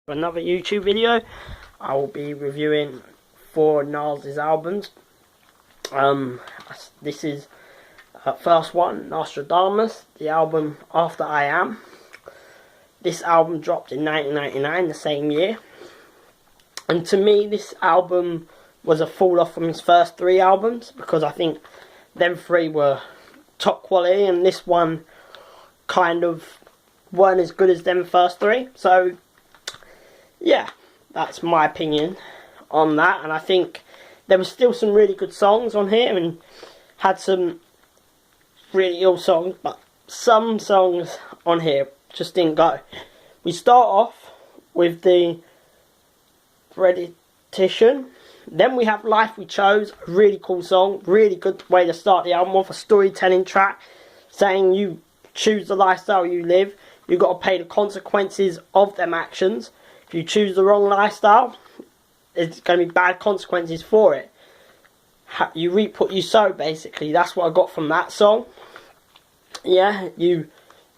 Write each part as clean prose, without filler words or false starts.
For another YouTube video. I will be reviewing 4 Nas' albums. This is first one, Nostradamus, the album After I Am. This album dropped in 1999, the same year. And to me, this album was a fall off from his first 3 albums, because I think them 3 were top quality and this one kind of weren't as good as them first 3. So yeah, that's my opinion on that, and I think there was still some really good songs on here and had some really ill songs, but some songs on here just didn't go. We start off with the Repetition, then we have Life We Chose, a really cool song, really good way to start the album off, a storytelling track saying you choose the lifestyle you live, you've got to pay the consequences of them actions. If you choose the wrong lifestyle, there's going to be bad consequences for it. You reap what you sow, basically. That's what I got from that song. Yeah, you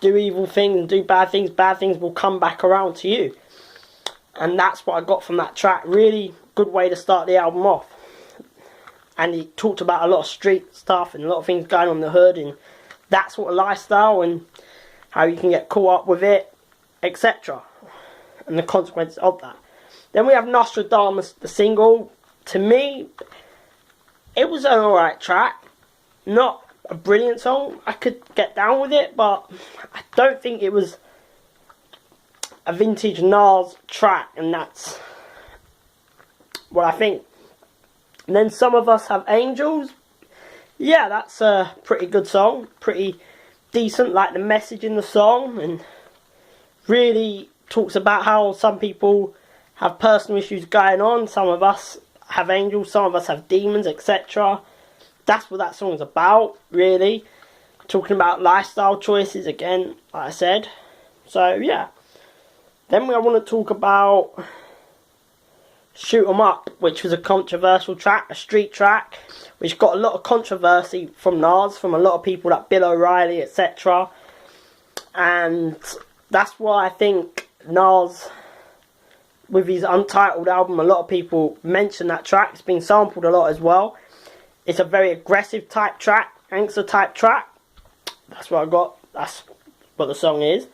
do evil things and do bad things will come back around to you. And that's what I got from that track. Really good way to start the album off. And he talked about a lot of street stuff and a lot of things going on in the hood, and that sort of lifestyle and how you can get caught up with it, etc. and the consequences of that. Then we have Nostradamus, the single. To me, it was an alright track. Not a brilliant song. I could get down with it, but I don't think it was a vintage Nas track, and that's what I think. And then Some of Us Have Angels. Yeah, that's a pretty good song. Pretty decent, like the message in the song, and really talks about how some people have personal issues going on. Some of us have angels, some of us have demons, etc. That's what that song's about, really. Talking about lifestyle choices again, like I said. So yeah. Then I want to talk about Shoot 'Em Up, which was a controversial track, a street track, which got a lot of controversy from Nas, from a lot of people like Bill O'Reilly, etc. And that's why I think Nas, with his Untitled album, a lot of people mention that track. It's been sampled a lot as well. It's a very aggressive type track, gangster type track. That's what I got. That's what the song is.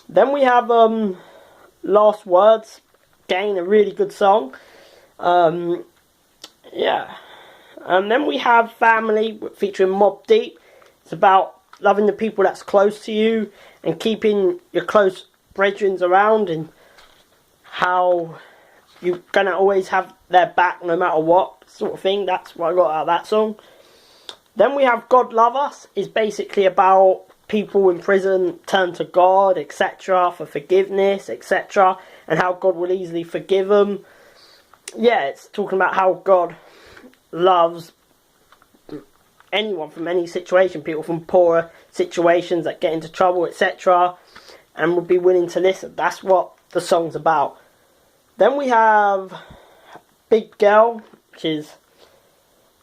Then we have Last Words. Again, a really good song. Yeah. And then we have Family featuring Mobb Deep. It's about loving the people that's close to you and keeping your close brethren around, and how you're going to always have their back no matter what, sort of thing. That's what I got out of that song. Then we have God Love Us. Is basically about people in prison turn to God, etc. for forgiveness, etc. and how God will easily forgive them. Yeah, it's talking about how God loves anyone from any situation, people from poorer situations that get into trouble, etc. and would be willing to listen. That's what the song's about. Then we have Big Girl, which is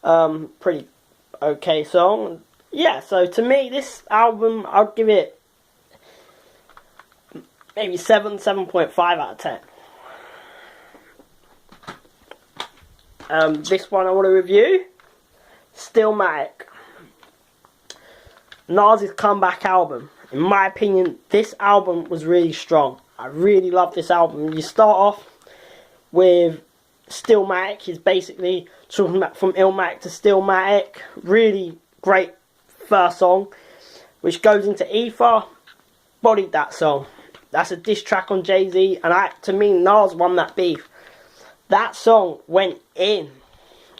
pretty okay song. Yeah, so to me, this album, I'd give it maybe 7.5 out of 10. This one I want to review, Stilatic, Nas' comeback album. In my opinion, this album was really strong. I really love this album. You start off with Stillmatic. He's basically talking about from Illmatic to Stillmatic. Really great first song, which goes into Ether. Bodied that song. That's a diss track on Jay-Z, and to me, Nas won that beef. That song went in.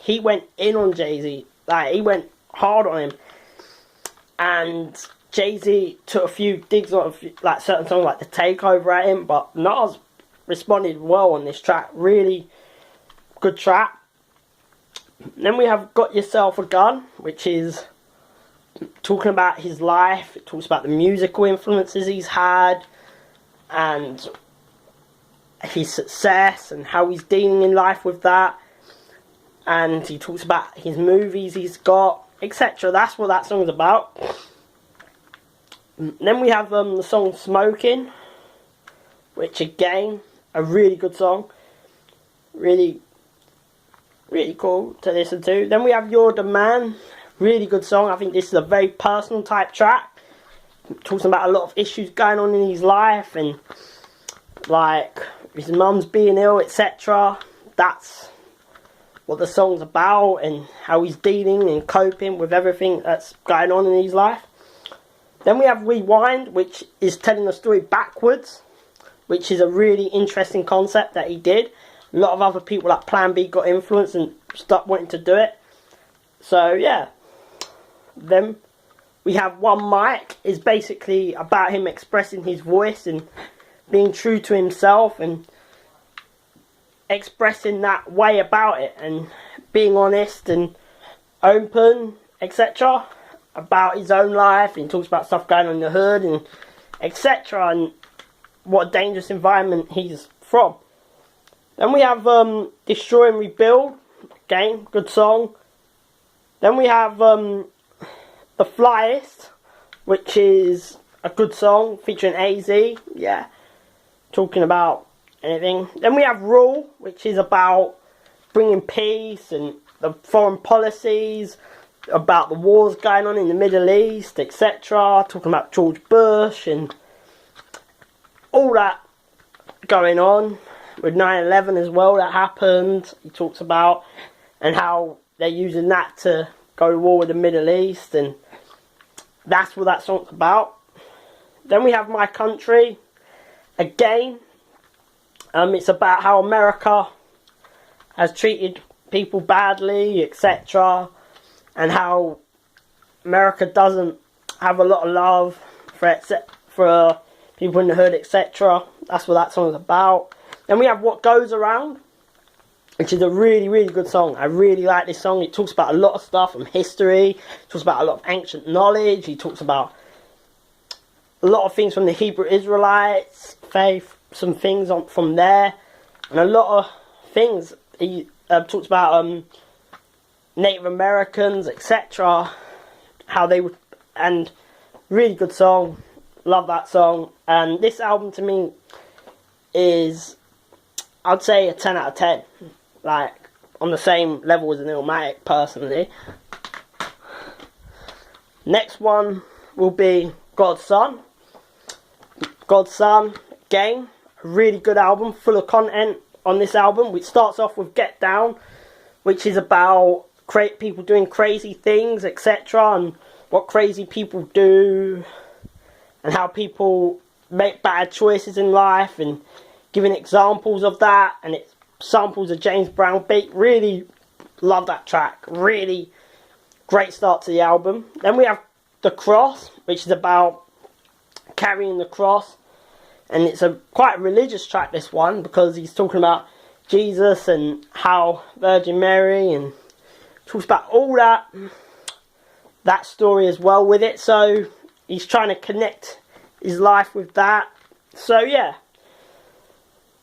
He went in on Jay-Z. Like, he went hard on him. And Jay-Z took a few digs on like certain songs like The Takeover at him, but Nas responded well on this track. Really good track. Then we have Got Yourself a Gun, which is talking about his life. It talks about the musical influences he's had and his success and how he's dealing in life with that. And he talks about his movies he's got, etc. That's what that song's about. Then we have the song Smoking, which again a really good song. Really cool to listen to. Then we have You're the Man. Really good song. I think this is a very personal type track. Talking about a lot of issues going on in his life, and like his mum's being ill, etc. That's what the song's about, and how he's dealing and coping with everything that's going on in his life. Then we have Rewind, which is telling the story backwards, which is a really interesting concept that he did. A lot of other people like Plan B got influenced and stopped wanting to do it. So yeah. Then we have One Mic, is basically about him expressing his voice and being true to himself and expressing that way about it and being honest and open, etc. about his own life. And he talks about stuff going on in the hood and etc. and what a dangerous environment he's from. Then we have Destroy and Rebuild, again, good song. Then we have The Flyest, which is a good song featuring AZ, yeah, talking about anything. Then we have Rule, which is about bringing peace and the foreign policies, about the wars going on in the Middle East, etc. Talking about George Bush and all that going on with 9/11 as well that happened. He talks about and how they're using that to go to war with the Middle East, and that's what that song's about. Then we have My Country. Again, it's about how America has treated people badly, etc. and how America doesn't have a lot of love for people in the hood, etc. That's what that song's about. Then we have What Goes Around, which is a really good song. I really like this song. It talks about a lot of stuff from history. It talks about a lot of ancient knowledge. He talks about a lot of things from the Hebrew Israelites, faith, some things from there, and a lot of things. He talks about Native Americans, etc. How they would, and really good song. Love that song. And this album to me is, I'd say, a 10 out of 10. Like, on the same level as an Illmatic, personally. Next one will be God's Son. God's Son, again, a really good album, full of content on this album, which starts off with Get Down, which is about people doing crazy things, etc. and what crazy people do, and how people make bad choices in life, and giving examples of that, and it's samples of James Brown beat. Really love that track. Really great start to the album. Then we have The Cross, which is about carrying the cross, and it's a quite religious track, this one, because he's talking about Jesus and how Virgin Mary, and talks about all that story as well with it. So he's trying to connect his life with that. So yeah.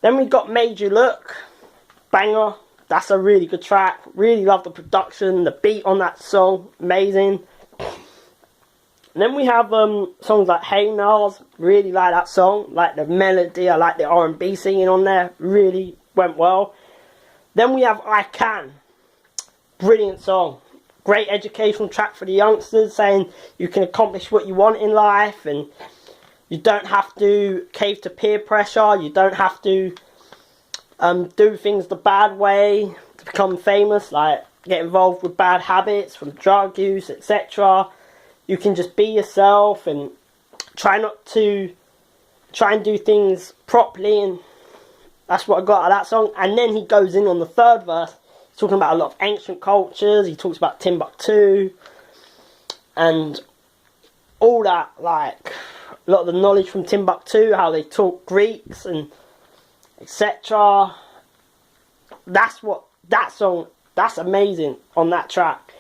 Then we got Made You Look, banger. That's a really good track. Really love the production, the beat on that song, amazing. And then we have songs like Hey Nars. Really like that song, like the melody. I like the R&B singing on there. Really went well. Then we have I Can. Brilliant song. Great educational track for the youngsters, saying you can accomplish what you want in life, and you don't have to cave to peer pressure. You don't have to do things the bad way to become famous, like get involved with bad habits from drug use, etc. You can just be yourself and try and do things properly, and that's what I got out of that song. And then he goes in on the third verse, he's talking about a lot of ancient cultures. He talks about Timbuktu and all that, like a lot of the knowledge from Timbuktu, how they taught Greeks and etc. That's what that song, that's amazing on that track.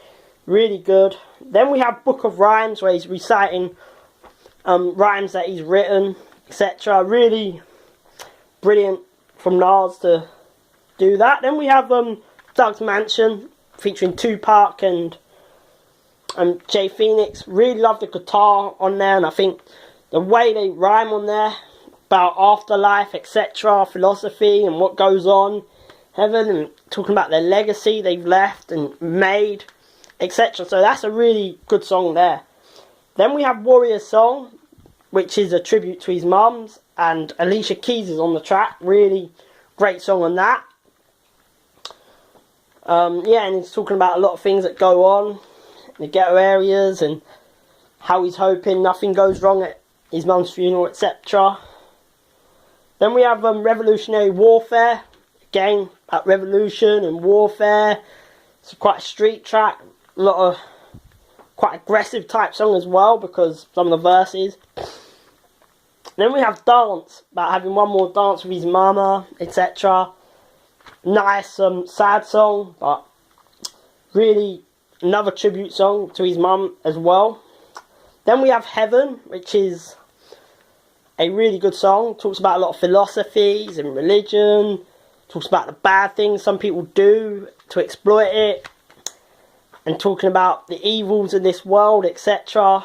Really good. Then we have Book of Rhymes, where he's reciting rhymes that he's written, etc. Really brilliant from Nas to do that. Then we have Doug's Mansion, featuring Tupac and Jay Phoenix. Really love the guitar on there, and I think the way they rhyme on there, about afterlife, etc., philosophy and what goes on, heaven, and talking about their legacy they've left and made, etc. So that's a really good song there. Then we have Warrior's Song, which is a tribute to his mums, and Alicia Keys is on the track. Really great song on that. Yeah, and he's talking about a lot of things that go on in the ghetto areas and how he's hoping nothing goes wrong at his mum's funeral, etc. Then we have Revolutionary Warfare, again about revolution and warfare. It's quite a street track, a lot of quite aggressive type song as well because some of the verses. Then we have Dance, about having one more dance with his mama, etc. Nice sad song, but really another tribute song to his mum as well. Then we have Heaven, which is a really good song. Talks about a lot of philosophies and religion. Talks about the bad things some people do to exploit it. And talking about the evils in this world, etc.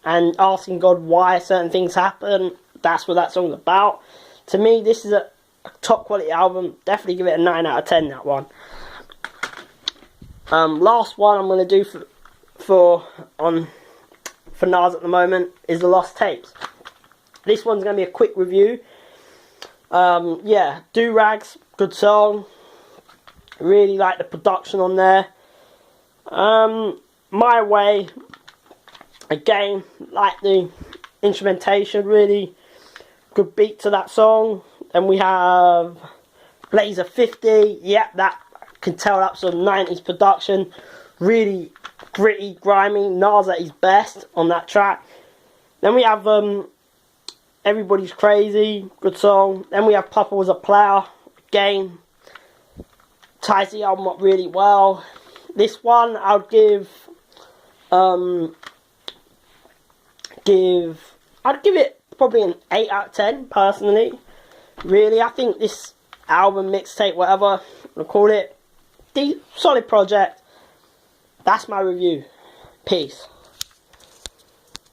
And asking God why certain things happen. That's what that song's about. To me, this is a top quality album. Definitely give it a 9 out of 10, that one. Last one I'm going to do for Nas at the moment is The Lost Tapes. This one's going to be a quick review. Yeah, Do Rags, good song. Really like the production on there. My Way, again, like the instrumentation, really good beat to that song. And we have Blazer 50, yeah, that can tell that's some 90s production. Really gritty, grimy, Nas at his best on that track. Then we have Everybody's Crazy, good song. Then we have Papa Was a Player, again, ties the album up really well. This one I'd give it probably an 8 out of 10 personally. Really, I think this album, mixtape, whatever you call it, solid project. That's my review. Peace.